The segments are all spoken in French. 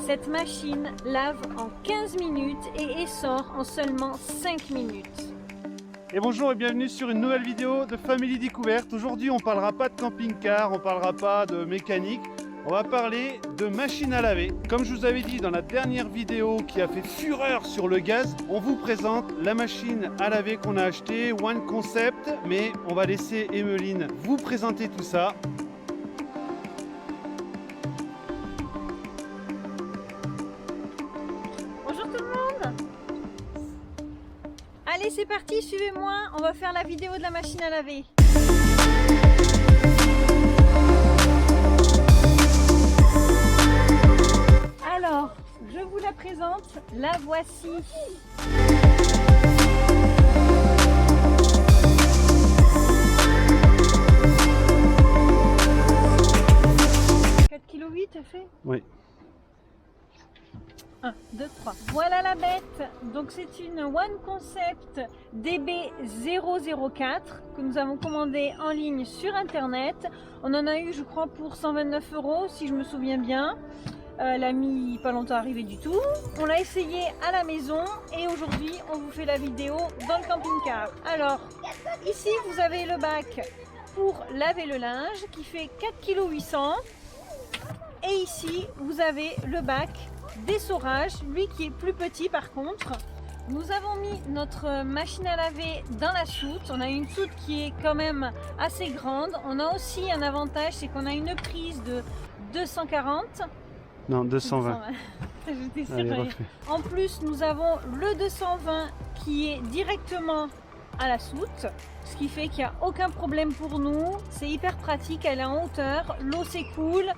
Cette machine lave en 15 minutes et essore en seulement 5 minutes. Et bonjour et bienvenue sur une nouvelle vidéo de Family Découverte. Aujourd'hui on parlera pas de camping-car, on parlera pas de mécanique, on va parler de machine à laver. Comme je vous avais dit dans la dernière vidéo qui a fait fureur sur le gaz, on vous présente la machine à laver qu'on a achetée, One Concept, mais on va laisser Emeline vous présenter tout ça. Bonjour tout le monde! Allez, c'est parti, suivez-moi, on va faire la vidéo de la machine à laver. Alors, je vous la présente, la voici. Huit, elle fait? Oui. 1, 2, 3. Voilà la bête. Donc c'est une One Concept DB004 que nous avons commandée en ligne sur internet. On en a eu, je crois, pour 129 € si je me souviens bien. Elle a mis pas longtemps à arriver du tout. On l'a essayé à la maison et aujourd'hui on vous fait la vidéo dans le camping-car. Alors ici vous avez le bac pour laver le linge qui fait 4,8 kg. Et ici, vous avez le bac d'essorage, lui qui est plus petit par contre. Nous avons mis notre machine à laver dans la soute. On a une soute qui est quand même assez grande. On a aussi un avantage, c'est qu'on a une prise de 240. Non, 220. J'étais sûre. Allez, refais. En plus, nous avons le 220 qui est directement à la soute, ce qui fait qu'il n'y a aucun problème pour nous. C'est hyper pratique, elle est en hauteur, l'eau s'écoule.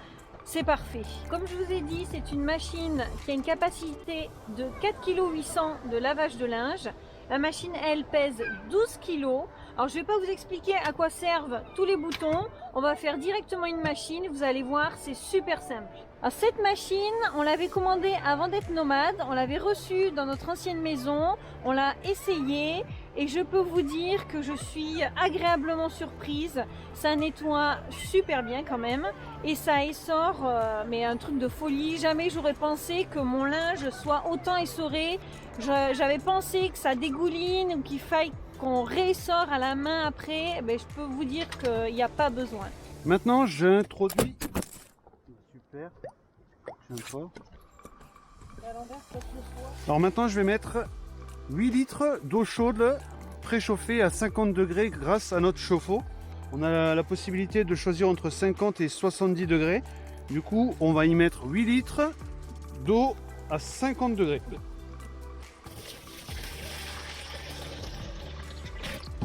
C'est parfait. Comme je vous ai dit, c'est une machine qui a une capacité de 4,8 kg de lavage de linge. La machine, elle pèse 12 kg. Alors, je ne vais pas vous expliquer à quoi servent tous les boutons. On va faire directement une machine. Vous allez voir, c'est super simple. Alors, cette machine, on l'avait commandée avant d'être nomade. On l'avait reçue dans notre ancienne maison. On l'a essayée. Et je peux vous dire que je suis agréablement surprise. Ça nettoie super bien quand même. Et ça essore, mais un truc de folie. Jamais j'aurais pensé que mon linge soit autant essoré. J'avais pensé que ça dégouline ou qu'il faille qu'on réessore à la main après. Ben, je peux vous dire qu'il n'y a pas besoin. Maintenant j'introduis. Super. Alors maintenant je vais mettre 8 litres d'eau chaude préchauffée à 50 degrés grâce à notre chauffe-eau. On a la possibilité de choisir entre 50 et 70 degrés. Du coup, on va y mettre 8 litres d'eau à 50 degrés.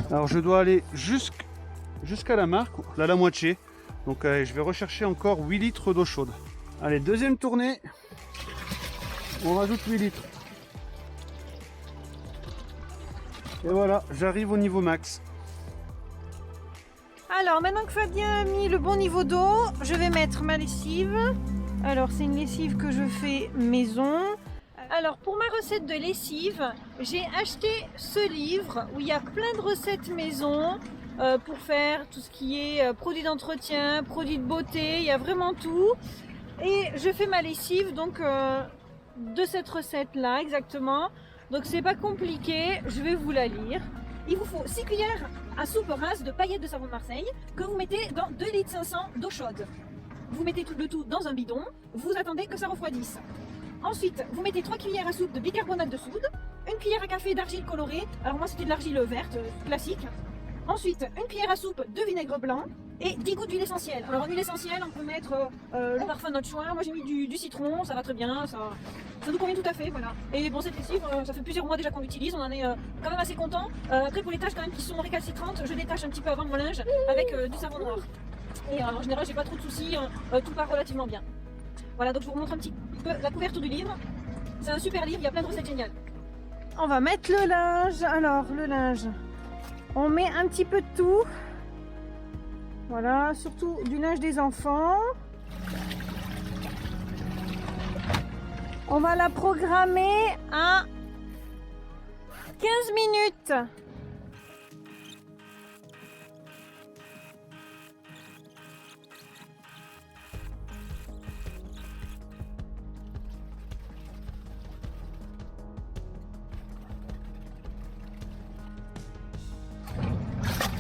Alors je dois aller jusqu'à la marque, là la moitié. Donc je vais rechercher encore 8 litres d'eau chaude. Allez, deuxième tournée. On rajoute 8 litres. Et voilà, j'arrive au niveau max. Alors maintenant que Fabien a mis le bon niveau d'eau, je vais mettre ma lessive. Alors c'est une lessive que je fais maison. Alors pour ma recette de lessive, j'ai acheté ce livre où il y a plein de recettes maison pour faire tout ce qui est produits d'entretien, produits de beauté, il y a vraiment tout. Et je fais ma lessive donc de cette recette là exactement. Donc c'est pas compliqué, je vais vous la lire. Il vous faut 6 cuillères à soupe rase de paillettes de savon de Marseille que vous mettez dans 2,5 litres d'eau chaude. Vous mettez tout le tout dans un bidon, vous attendez que ça refroidisse. Ensuite, vous mettez 3 cuillères à soupe de bicarbonate de soude, une cuillère à café d'argile colorée, alors moi c'était de l'argile verte classique. Ensuite, une cuillère à soupe de vinaigre blanc et 10 gouttes d'huile essentielle. Alors en huile essentielle, on peut mettre le parfum de notre choix. Moi j'ai mis du citron, ça va très bien, ça nous convient tout à fait, voilà. Et bon, cette lessive, ça fait plusieurs mois déjà qu'on l'utilise, on en est quand même assez content. Après pour les tâches quand même qui sont récalcitrantes, je détache un petit peu avant mon linge avec du savon noir. Et en général, j'ai pas trop de soucis, tout part relativement bien. Voilà, donc je vous remontre un petit peu la couverture du livre. C'est un super livre, il y a plein de recettes géniales. On va mettre le linge. Alors, le linge, on met un petit peu de tout. Voilà, surtout du linge des enfants. On va la programmer à 15 minutes.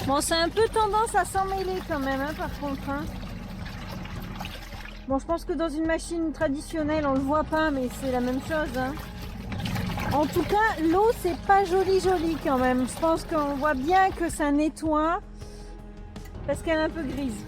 Bon, c'est un peu tendance à s'emmêler quand même, hein, par contre. Hein. Bon, je pense que dans une machine traditionnelle, on le voit pas, mais c'est la même chose. Hein. En tout cas, l'eau, c'est pas joli quand même. Je pense qu'on voit bien que ça nettoie parce qu'elle est un peu grise.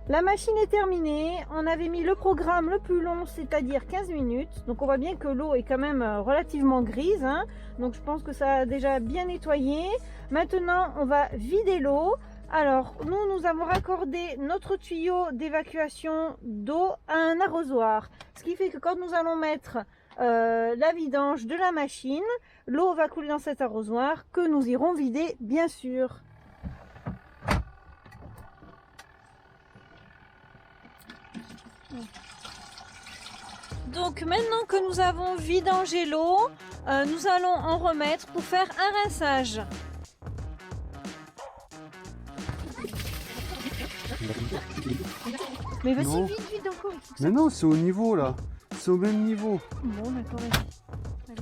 La machine est terminée, on avait mis le programme le plus long, c'est-à-dire 15 minutes. Donc on voit bien que l'eau est quand même relativement grise. Hein. Donc je pense que ça a déjà bien nettoyé. Maintenant, on va vider l'eau. Alors, nous avons raccordé notre tuyau d'évacuation d'eau à un arrosoir. Ce qui fait que quand nous allons mettre la vidange de la machine, l'eau va couler dans cet arrosoir que nous irons vider, bien sûr. Donc maintenant que nous avons vidangé l'eau, nous allons en remettre pour faire un rinçage. Mais vas-y, vite encore. Mais non, c'est au niveau là. C'est au même niveau. Bon, d'accord. Allez.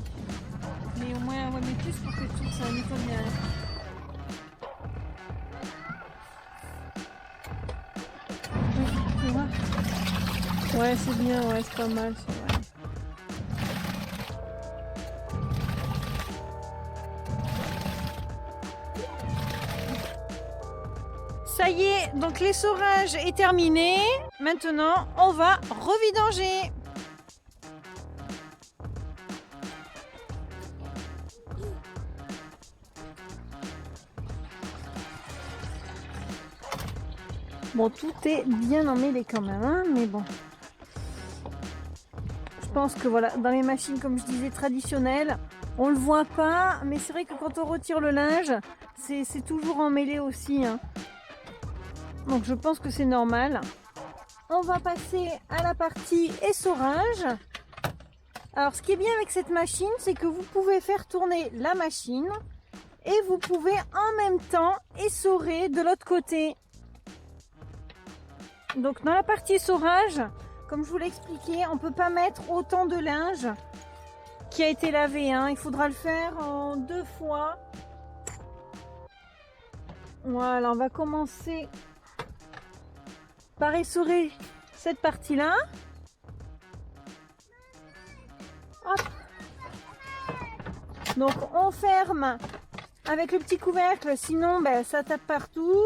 Mais au moins, ouais, mais plus pour que tout ça nettoie bien. Tu vois ? Ouais, c'est bien, ouais, c'est pas mal, c'est vrai. Ça y est, donc l'essorage est terminé. Maintenant, on va revidanger. Bon, tout est bien emmêlé quand même, hein, mais bon. Je pense que voilà, dans les machines, comme je disais, traditionnelles, on le voit pas, mais c'est vrai que quand on retire le linge, c'est toujours emmêlé aussi. Hein. Donc je pense que c'est normal. On va passer à la partie essorage. Alors ce qui est bien avec cette machine, c'est que vous pouvez faire tourner la machine et vous pouvez en même temps essorer de l'autre côté. Donc dans la partie essorage, comme je vous l'ai expliqué, on ne peut pas mettre autant de linge qui a été lavé. Hein. Il faudra le faire en 2 fois. Voilà, on va commencer par essorer cette partie-là. Donc on ferme avec le petit couvercle, sinon ben, ça tape partout.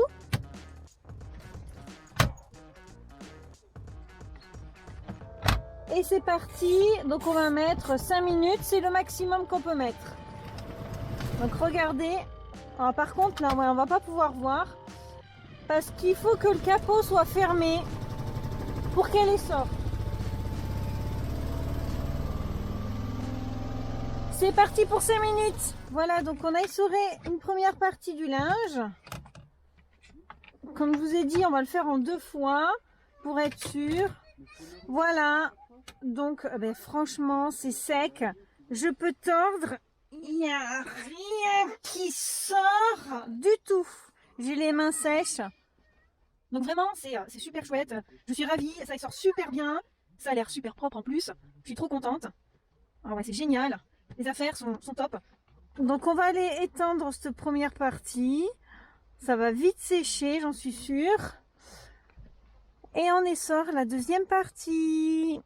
Et c'est parti, donc on va mettre 5 minutes, c'est le maximum qu'on peut mettre. Donc regardez, alors, par contre là ouais, on va pas pouvoir voir parce qu'il faut que le capot soit fermé pour qu'elle essorte. C'est parti pour 5 minutes. Voilà, donc on a essoré une première partie du linge. Comme je vous ai dit, on va le faire en 2 fois pour être sûr. Voilà, donc ben, franchement c'est sec. Je peux tordre, il n'y a rien qui sort du tout. J'ai les mains sèches. Donc vraiment c'est super chouette. Je suis ravie, ça sort super bien. Ça a l'air super propre en plus. Je suis trop contente. Ah ouais, c'est génial. Les affaires sont top. Donc on va aller étendre cette première partie. Ça va vite sécher, j'en suis sûre. Et on essore la deuxième partie.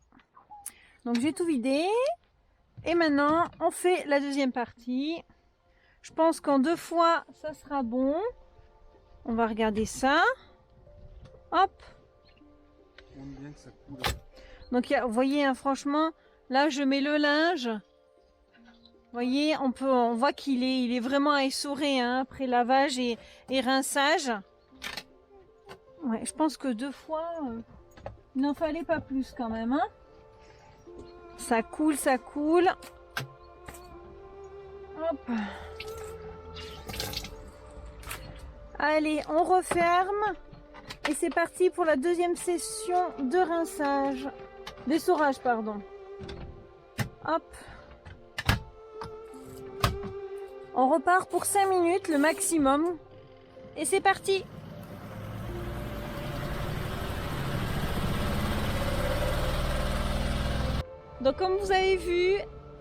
Donc j'ai tout vidé. Et maintenant on fait la deuxième partie. Je pense qu'en 2 fois ça sera bon. On va regarder ça. Hop. Donc vous voyez hein, franchement là je mets le linge. Vous voyez, on voit qu'il est vraiment à essorer hein, après lavage et rinçage. Ouais, je pense que 2 fois, il n'en fallait pas plus quand même. Hein. Ça coule, ça coule. Hop. Allez, on referme. Et c'est parti pour la deuxième session de rinçage. D'essorage, pardon. Hop. On repart pour 5 minutes, le maximum. Et c'est parti! Donc comme vous avez vu,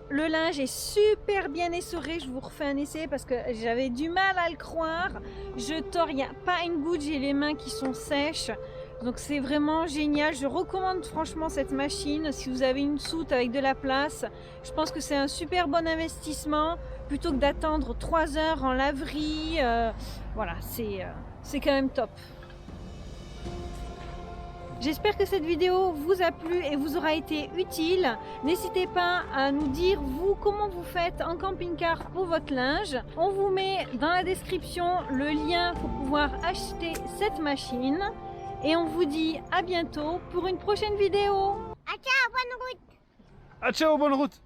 le linge est super bien essoré. Je vous refais un essai parce que j'avais du mal à le croire. Je tords, il n'y a pas une goutte, j'ai les mains qui sont sèches. Donc c'est vraiment génial. Je recommande franchement cette machine. Si vous avez une soute avec de la place, je pense que c'est un super bon investissement. Plutôt que d'attendre 3 heures en laverie. Voilà, c'est quand même top. J'espère que cette vidéo vous a plu et vous aura été utile. N'hésitez pas à nous dire, vous, comment vous faites en camping-car pour votre linge. On vous met dans la description le lien pour pouvoir acheter cette machine. Et on vous dit à bientôt pour une prochaine vidéo. Ah ciao, bonne route!